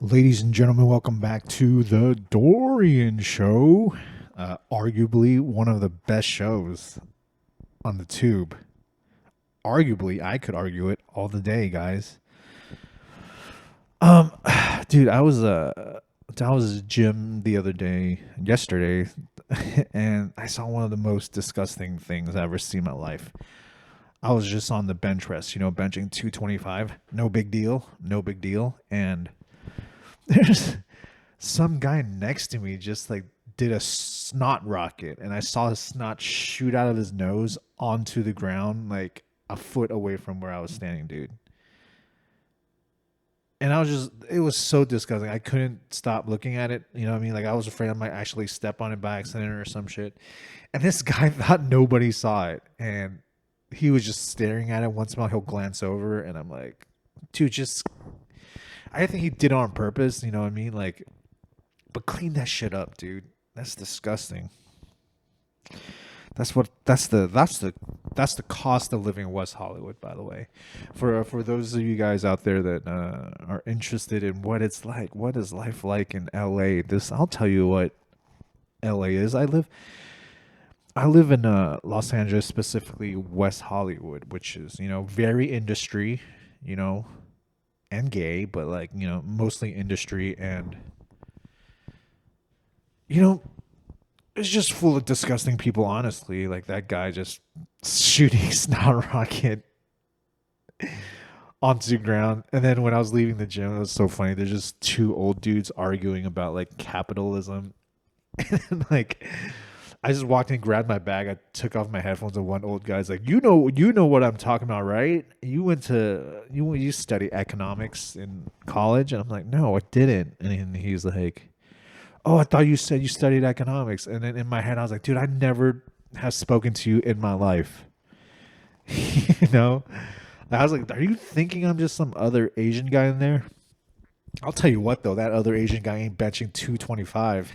Ladies and gentlemen, welcome back to the Dorian Show. Arguably one of the best shows on the tube. Arguably, I could argue it all the day, guys. Um, dude, I was at gym the other day, yesterday, and I saw one of the most disgusting things I've ever seen in my life. I was just on the bench press, benching 225. No big deal, no big deal. And there's some guy next to me just like did a snot rocket, and I saw his snot shoot out of his nose onto the ground like a foot away from where I was standing, dude. And it was so disgusting. I couldn't stop looking at it. You know what I mean? Like I was afraid I might actually step on it by accident or some shit. And this guy thought nobody saw it. And he was just staring at it. Once in a while, he'll glance over, and I'm like, dude, just, I think he did it on purpose. You know what I mean? Like, but clean that shit up, dude. That's disgusting. That's the cost of living in West Hollywood, by the way. For those of you guys out there that are interested in what it's like, what is life like in LA? This I'll tell you what LA is. I live in Los Angeles, specifically West Hollywood, which is very industry, you know, and gay, but like mostly industry and you know it's just full of disgusting people, honestly. Like that guy just shooting snot rocket onto the ground. And then when I was leaving the gym, it was so funny. There's just two old dudes arguing about like capitalism. And like I just walked in, grabbed my bag, I took off my headphones, and one old guy's like, you know what I'm talking about, right? You study economics in college? And I'm like, no, I didn't. And he's like, oh, I thought you said you studied economics. And then in my head, I was like, dude, I never have spoken to you in my life. you know? I was like, are you thinking I'm just some other Asian guy in there? I'll tell you what, though, that other Asian guy ain't benching 225.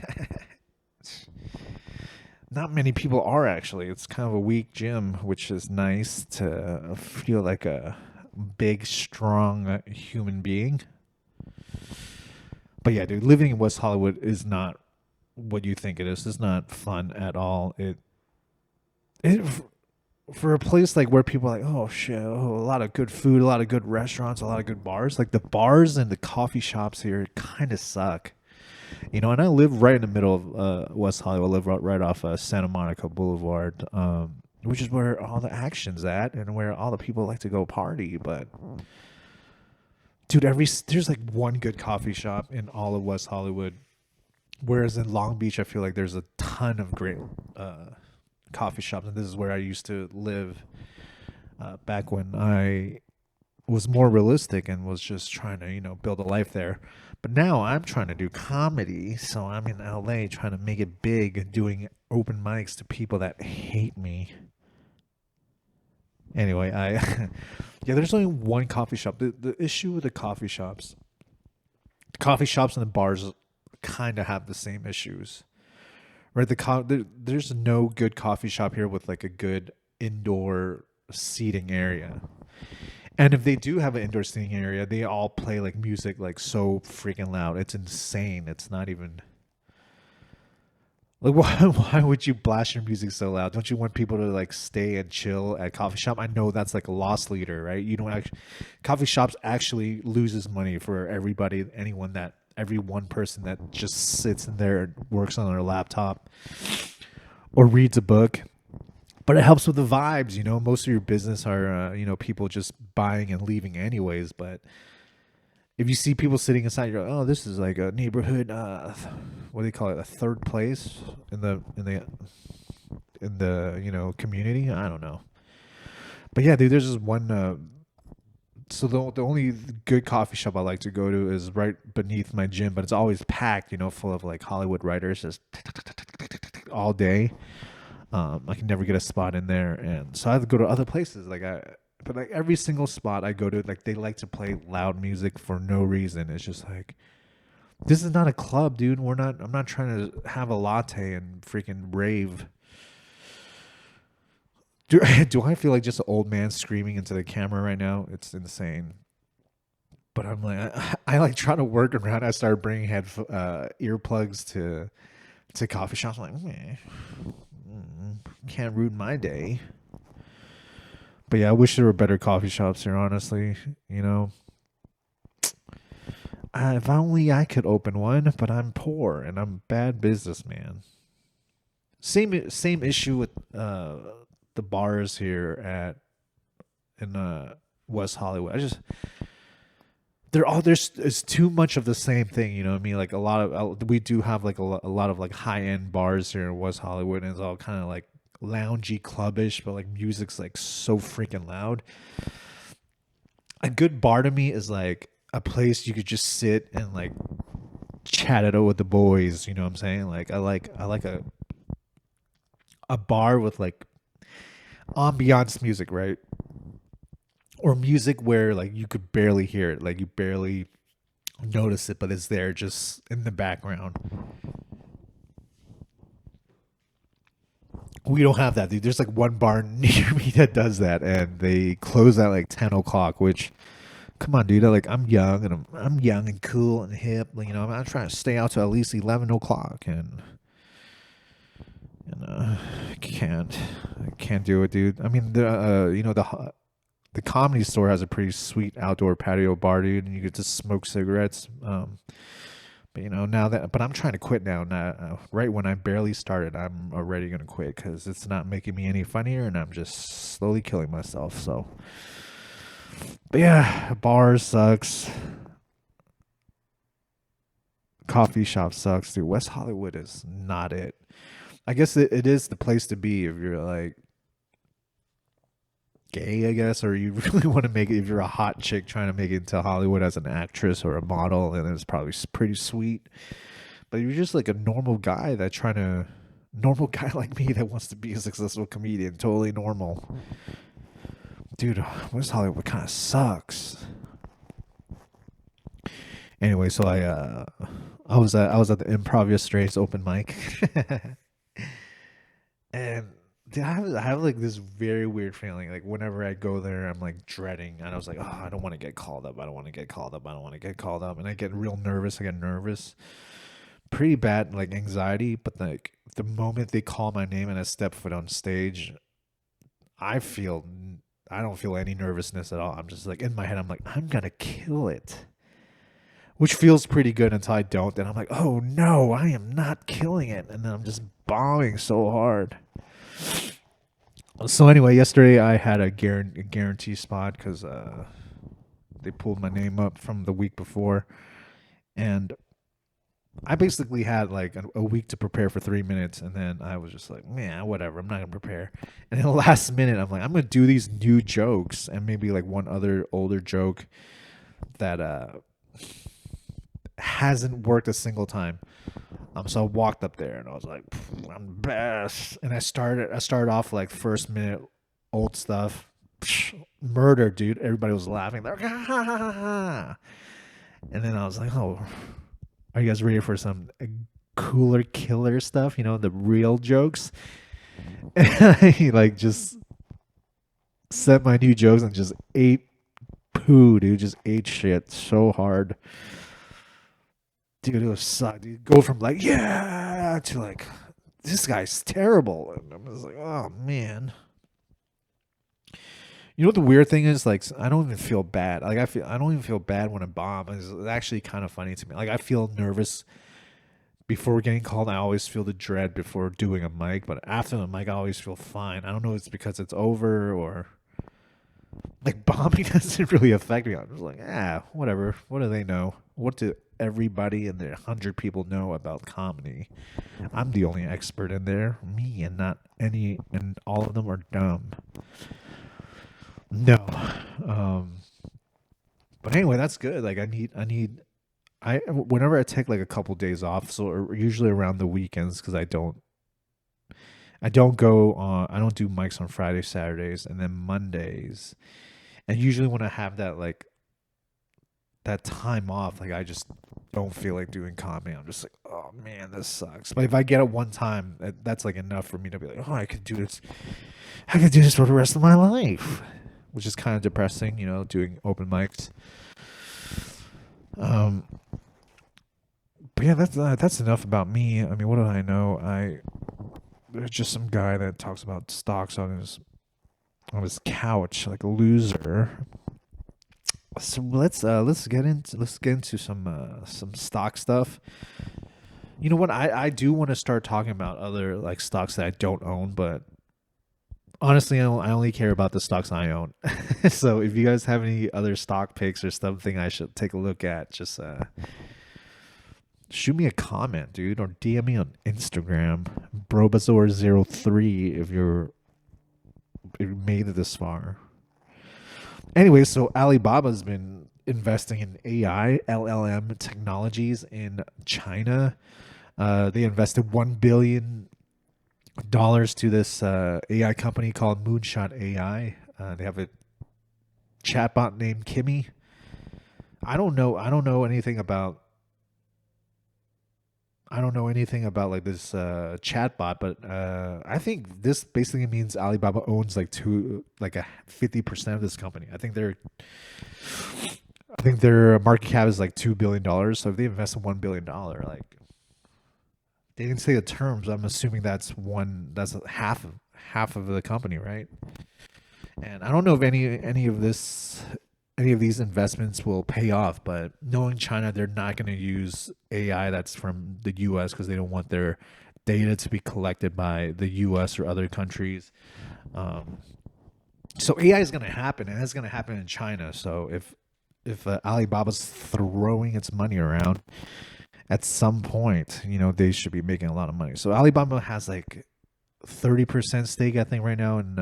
Not many people are, actually. It's kind of a weak gym, which is nice to feel like a big, strong human being. But yeah, dude, living in West Hollywood is not what you think it is. It's not fun at all. It for a place like where people are like, oh shit, oh, a lot of good food, a lot of good restaurants, a lot of good bars. Like the bars and the coffee shops here kind of suck. And I live right in the middle of West Hollywood. I live right off Santa Monica Boulevard, which is where all the action's at and where all the people like to go party. But dude, there's like one good coffee shop in all of West Hollywood. Whereas in Long Beach, I feel like there's a ton of great coffee shops, and this is where I used to live back when I was more realistic and was just trying to build a life there. But now I'm trying to do comedy, so I'm in LA trying to make it big, doing open mics to people that hate me. Anyway, I yeah, there's only one coffee shop. The issue with the coffee shops and the bars kind of have the same issues. Right, there's no good coffee shop here with like a good indoor seating area. And if they do have an indoor seating area, they all play like music like so freaking loud. It's insane. It's not even like why would you blast your music so loud? Don't you want people to like stay and chill at coffee shop? I know that's like a loss leader, right? You don't actually Coffee shops actually loses money for every one person that just sits in there and works on their laptop or reads a book. But it helps with the vibes. Most of your business are people just buying and leaving anyways. But if you see people sitting inside, you're like, oh, this is like a neighborhood. What do they call it? A third place in the community. I don't know. But yeah, dude, there's this one. So the only good coffee shop I like to go to is right beneath my gym, but it's always packed. Full of like Hollywood writers just all day. I can never get a spot in there, and so I have to go to other places. But like every single spot I go to, like they like to play loud music for no reason. It's just like this is not a club, dude. We're not. I'm not trying to have a latte and freaking rave. Do I feel like just an old man screaming into the camera right now? It's insane. But I'm like, I like try to work around. I started bringing earplugs to coffee shops. I'm like, can't ruin my day. But yeah, I wish there were better coffee shops here. Honestly, you know, if only I could open one. But I'm poor and I'm a bad businessman. Same issue with the bars here at in West Hollywood. I just they're all there's it's too much of the same thing. You know what I mean? Like a lot of we do have like a lot of like high end bars here in West Hollywood, and it's all kind of like loungy, clubbish, but like music's like so freaking loud. A good bar to me is like a place you could just sit and like chat it out with the boys. You know what I'm saying? Like I like a bar with like ambiance music, right? Or music where like you could barely hear it, like you barely notice it, but it's there just in the background. We don't have that, dude. There's like one bar near me that does that, and they close at like 10 o'clock. Which, come on, dude. I'm young and I'm young and cool and hip. You know, I'm trying to stay out to at least 11 o'clock, and I can't do it, dude. I mean, the comedy store has a pretty sweet outdoor patio bar, dude, and you get to smoke cigarettes. But but I'm trying to quit now. Right when I barely started, I'm already gonna quit because it's not making me any funnier, and I'm just slowly killing myself. So, but yeah, bars sucks. Coffee shop sucks, dude. West Hollywood is not it. I guess it is the place to be if you're like gay, I guess, or you really want to make it if you're a hot chick trying to make it into Hollywood as an actress or a model, and it's probably pretty sweet. But you're just like a normal guy like me that wants to be a successful comedian, totally normal. Dude, West Hollywood kind of sucks. Anyway, so I was at the Improv Yesterday's open mic, and dude, I have like this very weird feeling. Like whenever I go there, I'm like dreading, and I was like, oh, I don't want to get called up. I don't want to get called up. I don't want to get called up, and I get real nervous. I get nervous, pretty bad, like anxiety. But like the moment they call my name and I step foot on stage, I feel I don't feel any nervousness at all. I'm just like in my head, I'm like, I'm gonna kill it, which feels pretty good until I don't. Then I'm like, oh no, I am not killing it, and then I'm just bombing so hard. So anyway, yesterday I had a guarantee spot because they pulled my name up from the week before, and I basically had like a week to prepare for 3 minutes, and then I was just like, man, whatever, I'm not gonna prepare. And in the last minute, I'm like, I'm gonna do these new jokes and maybe like one other older joke that hasn't worked a single time. So I walked up there and I was like, I'm the best. And I started off like first minute old stuff. Murder, dude. Everybody was laughing. They're like, ha, ha, ha, ha, ha. And then I was like, oh, are you guys ready for some cooler killer stuff? You know, the real jokes. And I like just set my new jokes and just ate poo, dude. Just ate shit so hard. Dude, it was suck. Dude, go from like yeah to like this guy's terrible, and I'm just like, oh man. You know what the weird thing is? Like, I don't even feel bad. Like, I don't even feel bad when I bomb. It's actually kind of funny to me. Like, I feel nervous before getting called. I always feel the dread before doing a mic, but after the mic, I always feel fine. I don't know if it's because it's over or like bombing doesn't really affect me. I'm just like, whatever. What do they know? What do everybody and their 100 people know about comedy? I'm the only expert in there. Me and not any, and all of them are dumb. No. Um, but anyway, that's good. Like whenever I take like a couple days off, so usually around the weekends, because I don't do mics on Fridays, Saturdays, and then Mondays. And usually when I have that time off, like I just don't feel like doing comedy. I'm just like, oh man, this sucks. But if I get it one time, that's like enough for me to be like, oh, I could do this. I could do this for the rest of my life, which is kind of depressing, doing open mics. Um, but yeah, that's enough about me. I mean, what do I know? There's just some guy that talks about stocks on his couch like a loser. So let's get into some stock stuff. You know what? I do want to start talking about other like stocks that I don't own, but honestly, I only care about the stocks I own. So if you guys have any other stock picks or something I should take a look at, just shoot me a comment, dude, or DM me on Instagram, brobazor03 if you made it this far. Anyway, so Alibaba's been investing in AI, LLM technologies in China. They invested $1 billion to this AI company called Moonshot AI. They have a chatbot named Kimmy. I don't know anything about. I don't know anything about like this chatbot, but I think this basically means Alibaba owns like a 50% of this company. I think their market cap is like $2 billion. So if they invest in $1 billion, like they didn't say the terms. I'm assuming that's half of the company, right? And I don't know if any of these investments will pay off, but knowing China, they're not going to use AI that's from the US because they don't want their data to be collected by the US or other countries. Um, so AI is going to happen, and it's going to happen in China. So if Alibaba's throwing its money around, at some point, they should be making a lot of money. So Alibaba has like 30% stake, I think, right now in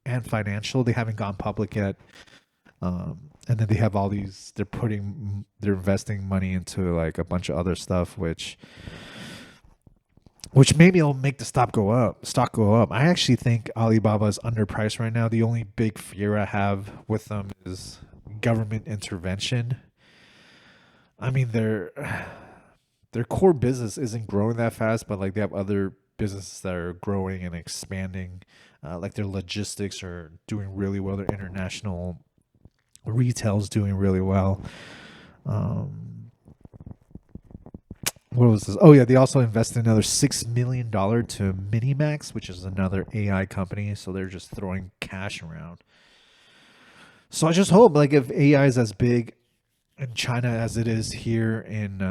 and financial. They haven't gone public yet. And then they have all these. They're investing money into like a bunch of other stuff, which maybe will make the stock go up. I actually think Alibaba is underpriced right now. The only big fear I have with them is government intervention. I mean, their core business isn't growing that fast, but like they have other businesses that are growing and expanding. Like their logistics are doing really well. Their international retail's doing really well. Um, what was this? Oh yeah, they also invested another $6 million to Minimax, which is another AI company. So they're just throwing cash around. So I just hope, like, if AI is as big in China as it is here in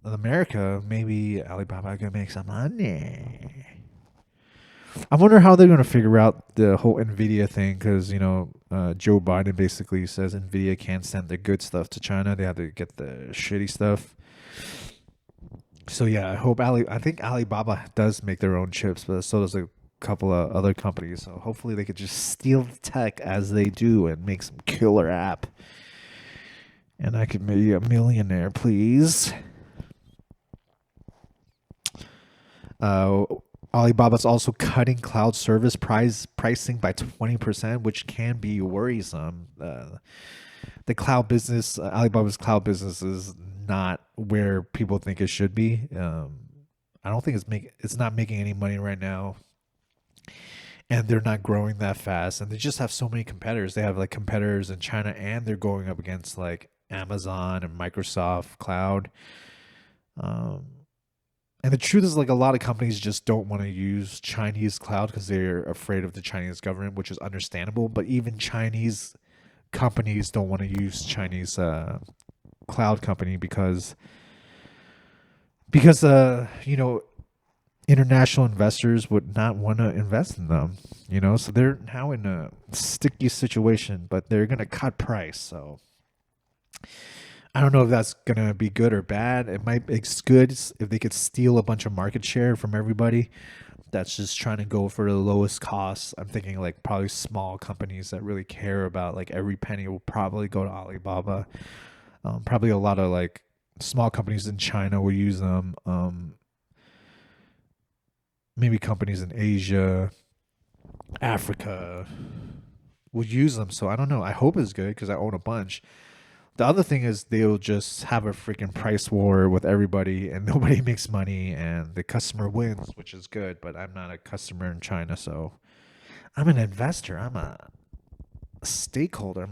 America, maybe Alibaba can make some money. I wonder how they're going to figure out the whole Nvidia thing because Joe Biden basically says Nvidia can't send the good stuff to China; they have to get the shitty stuff. So yeah, I think Alibaba does make their own chips, but so does a couple of other companies. So hopefully they could just steal the tech as they do and make some killer app, and I could be a millionaire, please. Uh, Alibaba's also cutting cloud service pricing by 20%, which can be worrisome. The cloud business, Alibaba's cloud business, is not where people think it should be. I don't think it's not making any money right now, and they're not growing that fast. And they just have so many competitors. They have like competitors in China, and they're going up against like Amazon and Microsoft Cloud. Um, And the truth is, like, a lot of companies just don't want to use Chinese cloud because they're afraid of the Chinese government, which is understandable. But even Chinese companies don't want to use Chinese cloud company because international investors would not want to invest in them. So they're now in a sticky situation, but they're gonna cut price. So I don't know if that's gonna be good or bad. It's good if they could steal a bunch of market share from everybody that's just trying to go for the lowest cost. I'm thinking like probably small companies that really care about like every penny will probably go to Alibaba. Probably a lot of like small companies in China will use them. Maybe companies in Asia, Africa will use them. So I don't know. I hope it's good because I own a bunch. The other thing is they'll just have a freaking price war with everybody and nobody makes money and the customer wins, which is good, but I'm not a customer in China, so I'm an investor. I'm a stakeholder.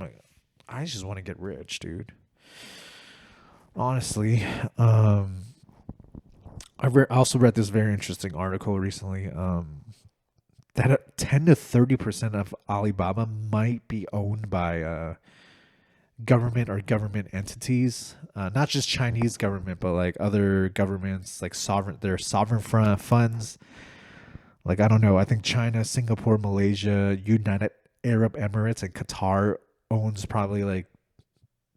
I just want to get rich, dude. Honestly, um, I also read this very interesting article recently. That 10 to 30% of Alibaba might be owned by government or government entities, not just Chinese government, but like other governments, like their sovereign funds. Like I don't know, I think China, Singapore, Malaysia, United Arab Emirates, and Qatar owns probably like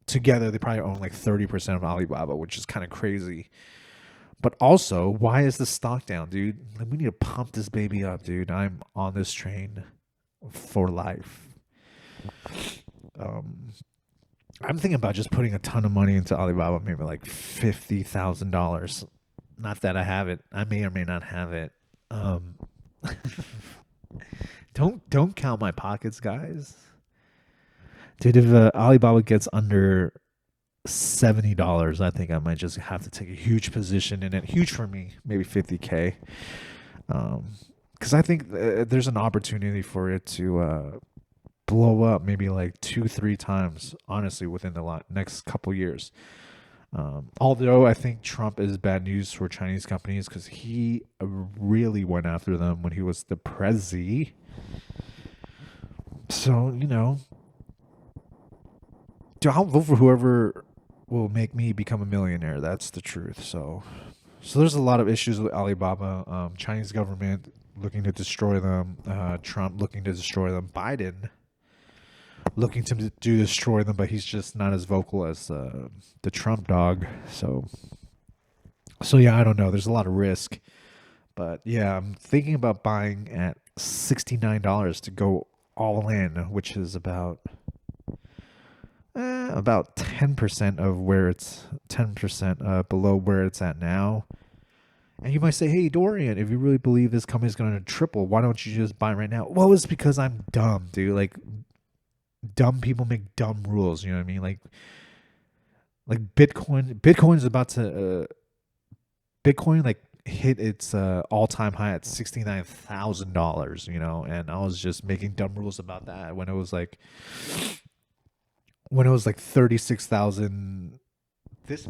together they probably own like 30% of Alibaba, which is kind of crazy. But also, why is the stock down, dude? Like, we need to pump this baby up, dude. I'm on this train for life. Um, I'm thinking about just putting a ton of money into Alibaba, maybe like $50,000. Not that I have it. I may or may not have it. Um, don't count my pockets, guys. Dude, if Alibaba gets under $70, I think I might just have to take a huge position in it. Huge for me, maybe 50K. Because I think there's an opportunity for it to blow up maybe like 2 3 times, honestly, within the next couple years. Although I think Trump is bad news for Chinese companies because he really went after them when he was the prezi. So, dude, I'll vote for whoever will make me become a millionaire. That's the truth. So there's a lot of issues with Alibaba. Chinese government looking to destroy them. Trump looking to destroy them. Biden looking to do destroy them, but he's just not as vocal as the Trump dog. So yeah, I don't know. There's a lot of risk, but yeah, I'm thinking about buying at $69 to go all in, which is about 10% of where it's 10% below where it's at now. And you might say, hey, Dorian, if you really believe this company's going to triple, why don't you just buy right now? Well, it's because I'm dumb, dude. Like, dumb people make dumb rules. You know what I mean? Like Bitcoin's about to, Bitcoin, like, hit its all-time high at $69,000, and I was just making dumb rules about that when it was like 36,000. This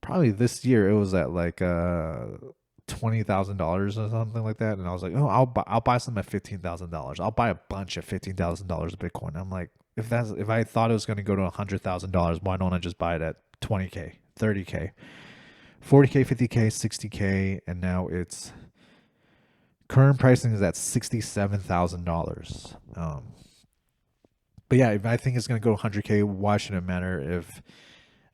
probably this year it was at like $20,000 or something like that, and I was like, oh, I'll buy some at $15,000. I'll buy a bunch at $15,000 of Bitcoin. I'm like, if I thought it was going to go to $100,000, why don't I just buy it at 20K, 30K, 40K, 50K, 60K, and now it's current pricing is at $67,000. But yeah, if I think it's going to go 100K, why should it matter if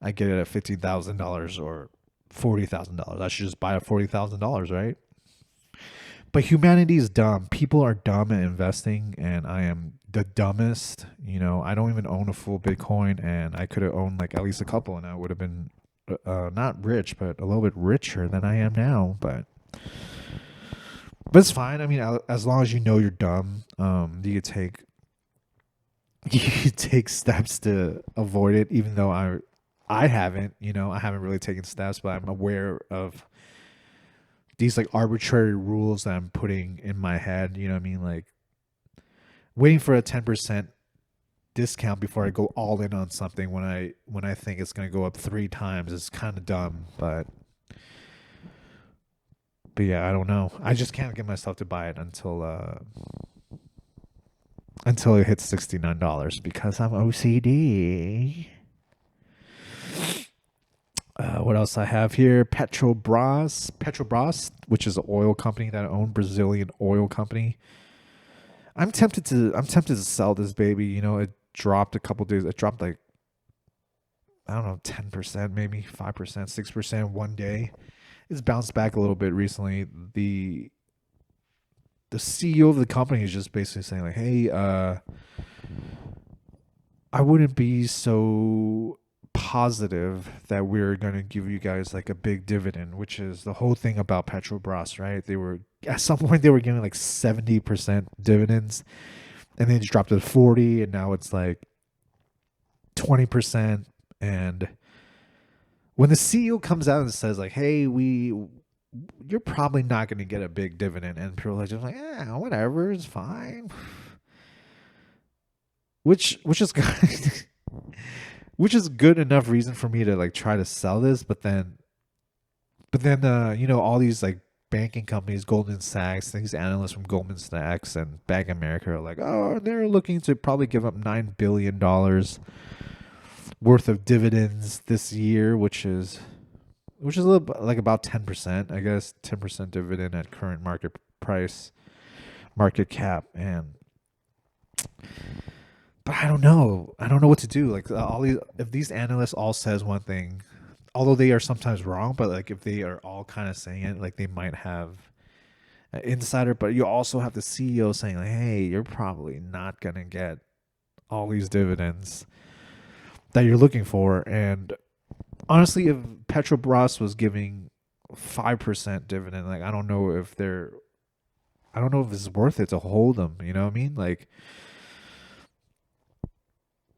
I get it at $15,000 or $40,000? I should just buy at $40,000, right? But humanity is dumb. People are dumb at investing, and I am the dumbest. I don't even own a full Bitcoin, and I could have owned like at least a couple, and I would have been not rich, but a little bit richer than I am now. But it's fine. I mean, as long as you know you're dumb, you could take steps to avoid it. Even though I haven't, I haven't really taken steps, but I'm aware of these like arbitrary rules that I'm putting in my head. You know what I mean? Like waiting for a 10% discount before I go all in on something when I think it's gonna go up 3 times is kind of dumb. But yeah, I don't know. I just can't get myself to buy it until it hits $69 because I'm OCD. What else I have here? Petrobras, which is an oil company that I own, Brazilian oil company. I'm tempted to sell this baby. It dropped a couple days. It dropped like I don't know, 10%, maybe 5%, 6% one day. It's bounced back a little bit recently. The CEO of the company is just basically saying like, "Hey, I wouldn't be so positive that we're going to give you guys like a big dividend," which is the whole thing about Petrobras, right? They were at some point they were giving like 70% dividends, and then it dropped to 40, and now it's like 20%. And when the CEO comes out and says like, "Hey, you're probably not going to get a big dividend," and people are just like, "Yeah, whatever, it's fine," which is which is good enough reason for me to like try to sell this. But then, all these like banking companies, Goldman Sachs, these analysts from Goldman Sachs and Bank of America are like, oh, they're looking to probably give up $9 billion worth of dividends this year, which is a little like about 10%, I guess, 10% dividend at current market price, market cap, and but I don't know. I don't know what to do. Like all these, if these analysts all says one thing, although they are sometimes wrong, but like if they are all kind of saying it, like they might have an insider, but you also have the CEO saying like, "Hey, you're probably not gonna get all these dividends that you're looking for." And honestly, if Petrobras was giving 5% dividend, like I don't know if it's worth it to hold them. You know what I mean? Like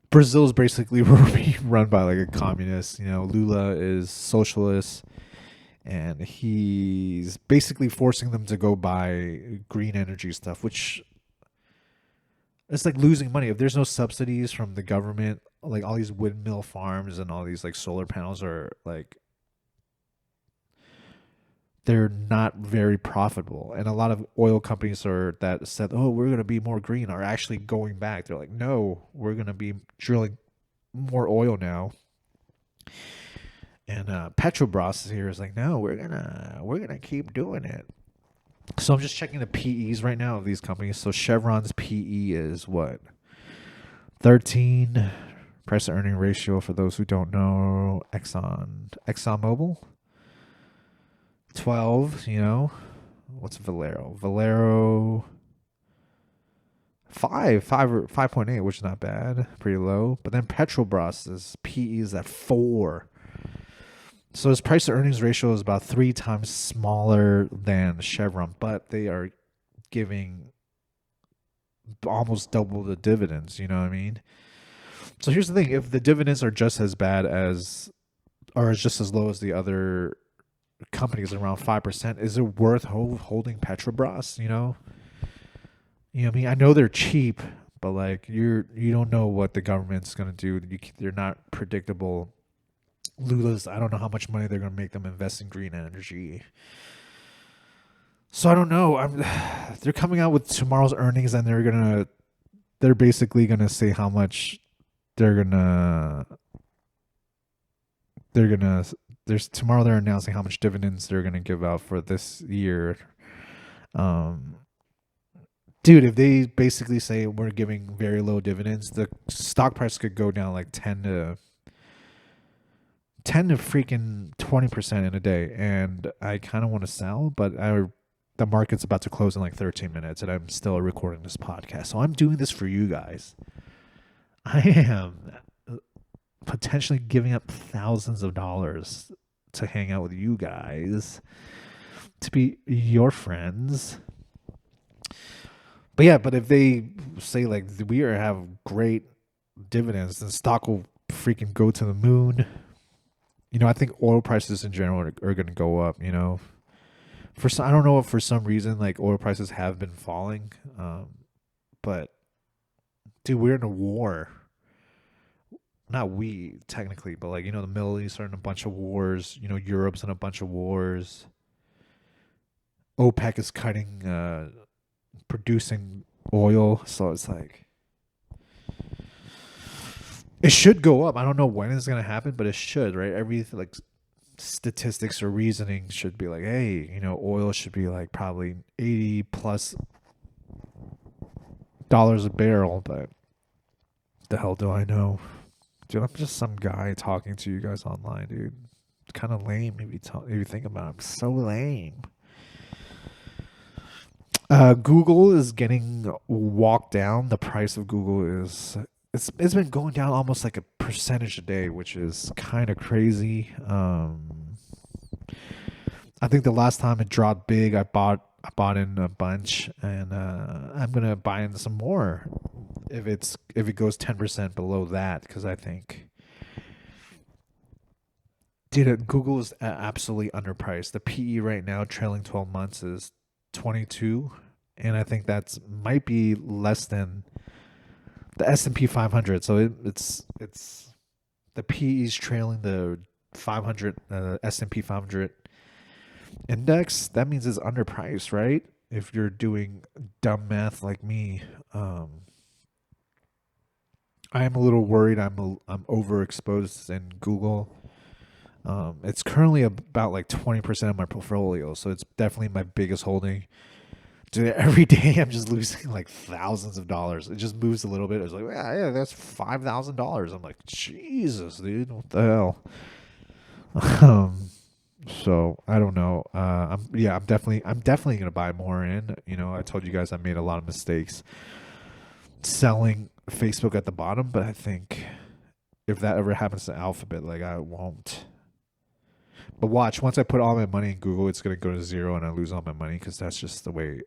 Brazil is basically being run by like a communist. Lula is socialist, and he's basically forcing them to go buy green energy stuff, which it's like losing money. If there's no subsidies from the government, like all these windmill farms and all these like solar panels are like they're not very profitable. And a lot of oil companies are that said, "Oh, we're going to be more green," are actually going back. They're like, "No, we're going to be drilling more oil now." And Petrobras here is like, "No, we're gonna keep doing it." So I'm just checking the PEs right now of these companies. So Chevron's PE is what? 13. Price to earning ratio for those who don't know. ExxonMobil 12. What's Valero 5.8, which is not bad, pretty low. But then Petrobras's PE is at 4. So his price to earnings ratio is about 3 times smaller than Chevron, but they are giving almost double the dividends. You know what I mean? So here's the thing: if the dividends are just as bad as, or just as low as the other companies, around 5%, is it worth holding Petrobras? What I mean? I know they're cheap, but like you don't know what the government's gonna do. They're not predictable. Lula's, I don't know how much money they're gonna make them invest in green energy. So I don't know. They're coming out with tomorrow's earnings, and they're basically gonna say how much they're gonna there's tomorrow they're announcing how much dividends they're gonna give out for this year. Um, Dude, if they basically say we're giving very low dividends, the stock price could go down like 10 to freaking 20% in a day, and I kind of want to sell, but the market's about to close in like 13 minutes, and I'm still recording this podcast, so I'm doing this for you guys. I am potentially giving up thousands of dollars to hang out with you guys, to be your friends. But if they say like we have great dividends, then stock will freaking go to the moon. I think oil prices in general are going to go up. I don't know if for some reason like oil prices have been falling, but dude, we're in a war. Not we technically, but like the Middle East are in a bunch of wars. Europe's in a bunch of wars. OPEC is cutting, producing oil, so it's like it should go up. I don't know when it's gonna happen, but it should, right? Every like statistics or reasoning should be like, hey, oil should be like probably $80+ a barrel, but the hell do I know? Dude, I'm just some guy talking to you guys online, dude. It's kind of lame if you think about it. I'm so lame. Google is getting walked down. The price of Google it's been going down almost like a percentage a day, which is kind of crazy. I think the last time it dropped big, I bought in a bunch, and I'm gonna buy in some more if it goes 10% below that, because I think, dude, Google is absolutely underpriced. The PE right now, trailing 12 months, is 22, and I think that's might be less than the S&P 500. So it's The PE is trailing the 500 S&P 500 index. That means it's underpriced, right? If you're doing dumb math like me, I am a little worried. I'm overexposed in Google. It's currently about like 20% of my portfolio, so it's definitely my biggest holding. Dude, every day I'm just losing like thousands of dollars. It just moves a little bit. It's like, yeah, that's $5,000. I'm like, Jesus, dude, what the hell? Um, so I don't know. I'm definitely gonna buy more in. You know, I told you guys I made a lot of mistakes selling Facebook at the bottom, but I think if that ever happens to Alphabet, like I won't. But watch, once I put all my money in Google, it's gonna go to zero and I lose all my money because that's just the way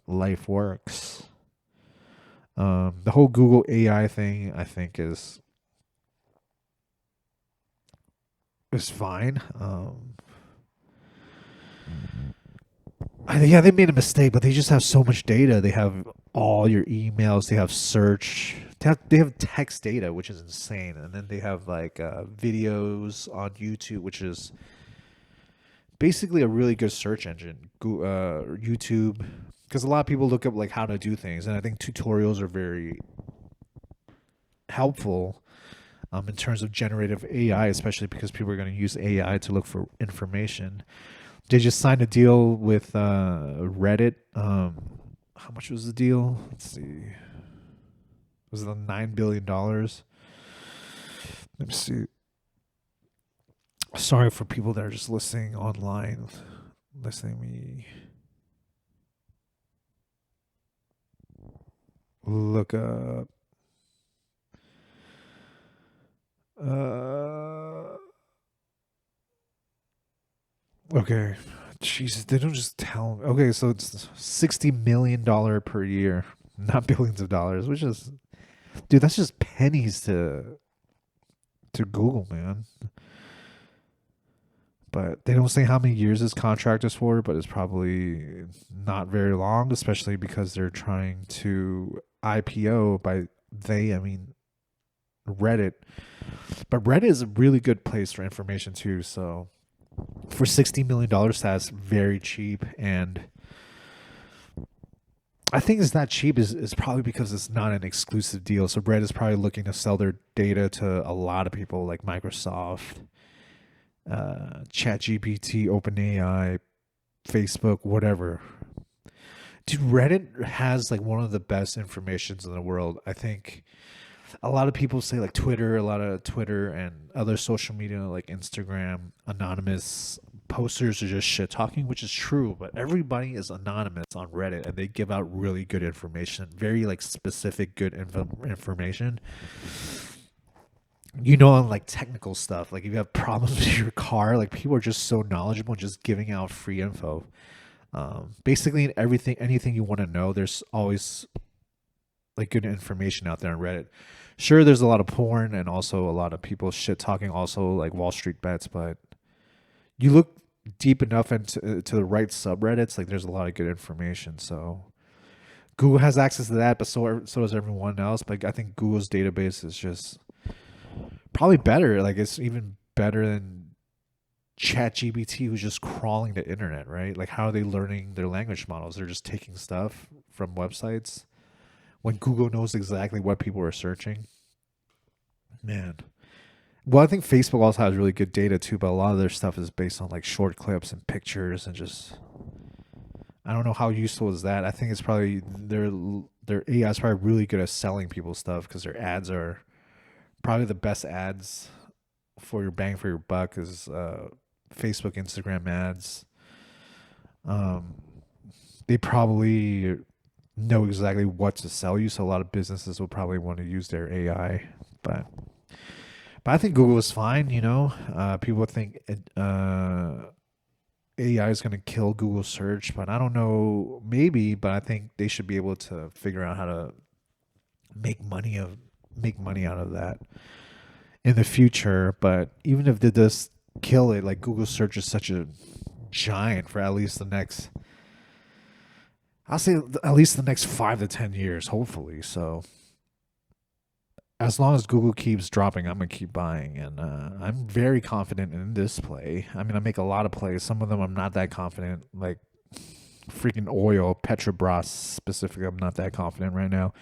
life works. The whole Google AI thing, I think, is fine. Yeah, they made a mistake, but they just have so much data. They have all your emails. They have search. They have text data, which is insane, and then they have like videos on YouTube, which is basically a really good search engine. YouTube, because a lot of people look up like how to do things, and I think tutorials are very helpful in terms of generative AI, especially because people are going to use AI to look for information. They just signed a deal with Reddit. How much was the deal? Let's see. Was it $9 billion? Let me see. Sorry for people that are just listening online, listening to me look up. Okay. Jesus, they don't just tell me. Okay, so it's $60 million per year, not billions of dollars, which is, dude, that's just pennies to Google, man. But they don't say how many years this contract is for, but it's probably not very long, especially because they're trying to IPO. By they, I mean Reddit. But Reddit is a really good place for information too. So for $60 million, that's very cheap. And I think it's not cheap is probably because it's not an exclusive deal. So Reddit is probably looking to sell their data to a lot of people like Microsoft, ChatGPT, OpenAI, Facebook, whatever. Dude, Reddit has like one of the best informations in the world. I think a lot of people say like Twitter, a lot of Twitter and other social media like Instagram, anonymous posters are just shit talking, which is true, but everybody is anonymous on Reddit and they give out really good information, very like specific good information. You know, on like technical stuff, like if you have problems with your car, like people are just so knowledgeable, just giving out free info. Basically, in everything, anything you want to know, there's always like good information out there on Reddit. Sure, there's a lot of porn and also a lot of people shit talking, also like Wall Street bets, but you look deep enough into to the right subreddits, like there's a lot of good information. So Google has access to that, but so does everyone else. But I think Google's database is just probably better. Like it's even better than ChatGPT, who's just crawling the internet, right? Like how are they learning their language models? They're just taking stuff from websites when Google knows exactly what people are searching. Man. Well, I think Facebook also has really good data too, but a lot of their stuff is based on like short clips and pictures and just I don't know how useful is that. I think it's probably their AI is probably really good at selling people stuff because their ads are probably the best ads for your bang for your buck is Facebook, Instagram ads. Um, they probably know exactly what to sell you, so a lot of businesses will probably want to use their AI. But I think Google is fine. You know, people think AI is going to kill Google search, but I don't know. Maybe, but I think they should be able to figure out how to make money of make money out of that in the future. But even if they just kill it, like Google search is such a giant for at least the next, I'll say at least the next 5 to 10 years, hopefully. So as long as Google keeps dropping, I'm gonna keep buying, and I'm very confident in this play. I mean, I make a lot of plays. Some of them I'm not that confident, like freaking oil, Petrobras specifically. I'm not that confident right now.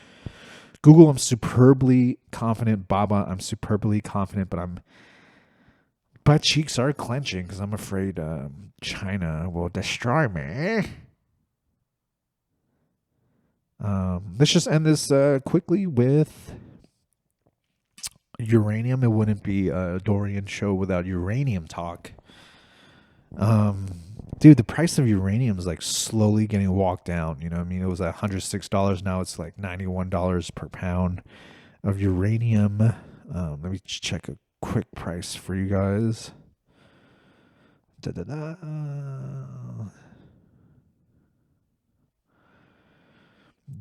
Google, I'm superbly confident. Baba, I'm superbly confident, but I'm butt cheeks are clenching because I'm afraid China will destroy me. Let's just end this quickly with uranium. It wouldn't be a Dorian show without uranium talk. Dude, the price of uranium is like slowly getting walked down. You know what I mean? It was at $106. Now it's like $91 per pound of uranium. Let me check a quick price for you guys. Da-da-da.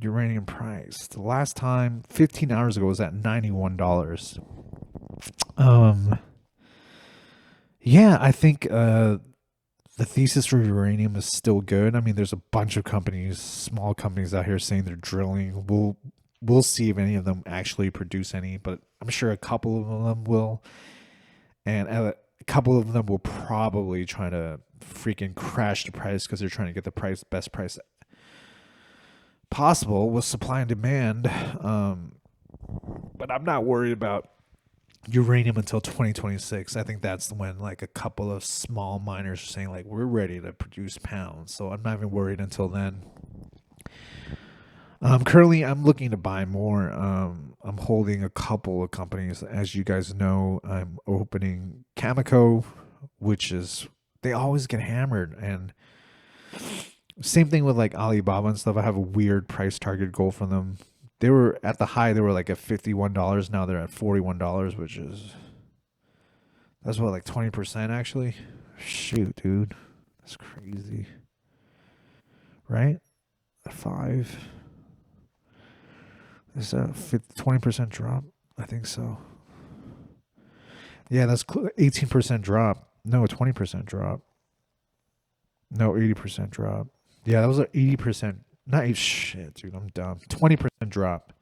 Uranium price. The last time, 15 hours ago, was at $91. Yeah, I think the thesis for uranium is still good. I mean, there's a bunch of companies, small companies out here saying they're drilling. We'll see if any of them actually produce any, but I'm sure a couple of them will, and a couple of them will probably try to freaking crash the price because they're trying to get the best price possible with supply and demand. But I'm not worried about uranium until 2026. I think that's when like a couple of small miners are saying like we're ready to produce pounds. So I'm not even worried until then. Currently I'm looking to buy more. I'm holding a couple of companies. As you guys know, I'm opening Cameco, which is they always get hammered, and same thing with like Alibaba and stuff. I have a weird price target goal for them. They were at the high, they were like at $51. Now they're at $41, which is that's what, like 20% actually. Shoot, dude. That's crazy. Right? 5. Is that 20% drop? I think so. Yeah, that's 18% drop. No, 20% drop. No, 80% drop. Yeah, that was an 80%. Not shit, dude. I'm dumb. 20% drop.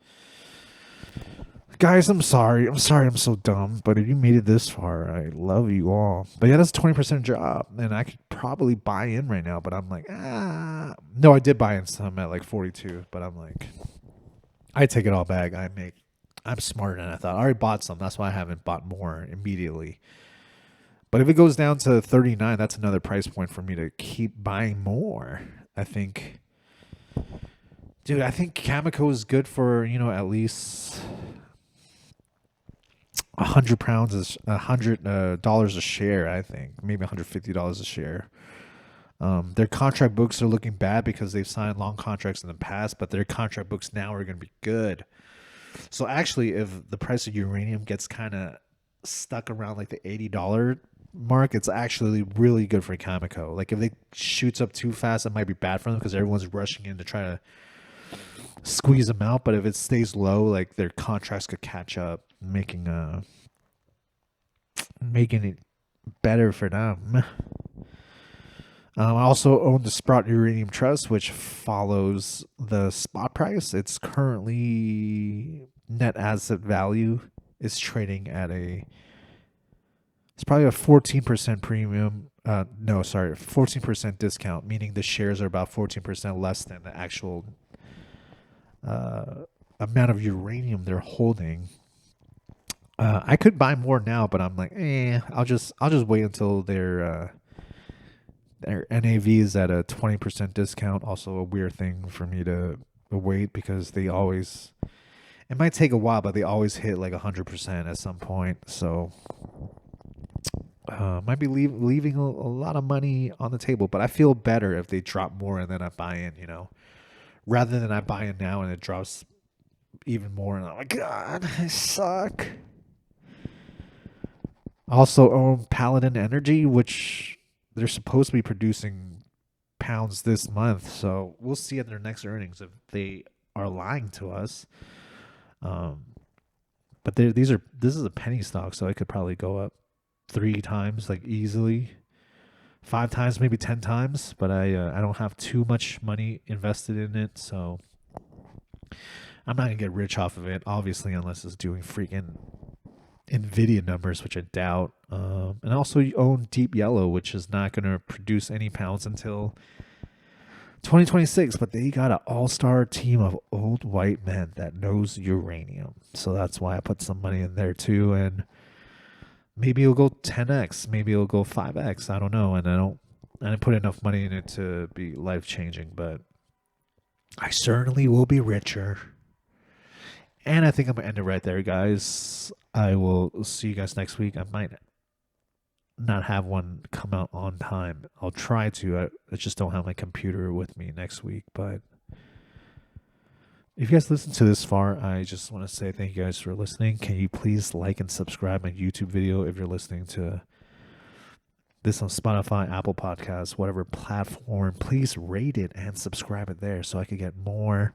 Guys, I'm sorry. I'm sorry I'm so dumb. But if you made it this far, I love you all. But yeah, that's a 20% drop. And I could probably buy in right now. But I'm like, No, I did buy in some at like 42. But I'm like, I take it all back. I'm smarter than I thought. I already bought some. That's why I haven't bought more immediately. But if it goes down to 39, that's another price point for me to keep buying more. I think, dude, I think Cameco is good for, at least 100 pounds is $100 a share. I think maybe $150 a share. Their contract books are looking bad because they've signed long contracts in the past, but their contract books now are going to be good. So actually, if the price of uranium gets kind of stuck around like the $80 mark, it's actually really good for Cameco. Like if it shoots up too fast, it might be bad for them because everyone's rushing in to try to squeeze them out. But if it stays low, like their contracts could catch up, making it better for them. I also own the Sprout Uranium Trust, which follows the spot price. It's currently net asset value is trading at it's probably a 14% premium. 14% discount, meaning the shares are about 14% less than the actual amount of uranium they're holding. I could buy more now, but I'm like, I'll just wait until their NAV is at a 20% discount. Also a weird thing for me to wait because it might take a while, but they always hit like 100% at some point. So might be leaving a lot of money on the table, but I feel better if they drop more and then I buy in, rather than I buy in now and it drops even more and I'm like, God, I suck. I also own Paladin Energy, which they're supposed to be producing pounds this month, so we'll see at their next earnings if they are lying to us. But this is a penny stock, so it could probably go up 3 times, like easily, 5 times, maybe 10 times. But I don't have too much money invested in it, so I'm not gonna get rich off of it, obviously, unless it's doing freaking Nvidia numbers, which I doubt. And also, you own Deep Yellow, which is not gonna produce any pounds until 2026. But they got an all-star team of old white men that knows uranium, so that's why I put some money in there too. And maybe it'll go 10x, maybe it'll go 5x. I don't know, and I didn't put enough money in it to be life changing, but I certainly will be richer. And I think I'm gonna end it right there, guys. I will see you guys next week. I might not have one come out on time. I'll try to. I just don't have my computer with me next week. But if you guys listen to this far, I just want to say thank you guys for listening. Can you please like and subscribe my YouTube video if you're listening to this on Spotify, Apple Podcasts, whatever platform? Please rate it and subscribe it there so I could get more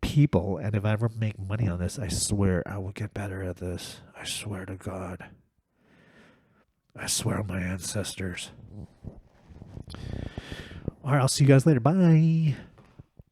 people. And if I ever make money on this, I swear I will get better at this. I swear to God. I swear on my ancestors. All right, I'll see you guys later. Bye.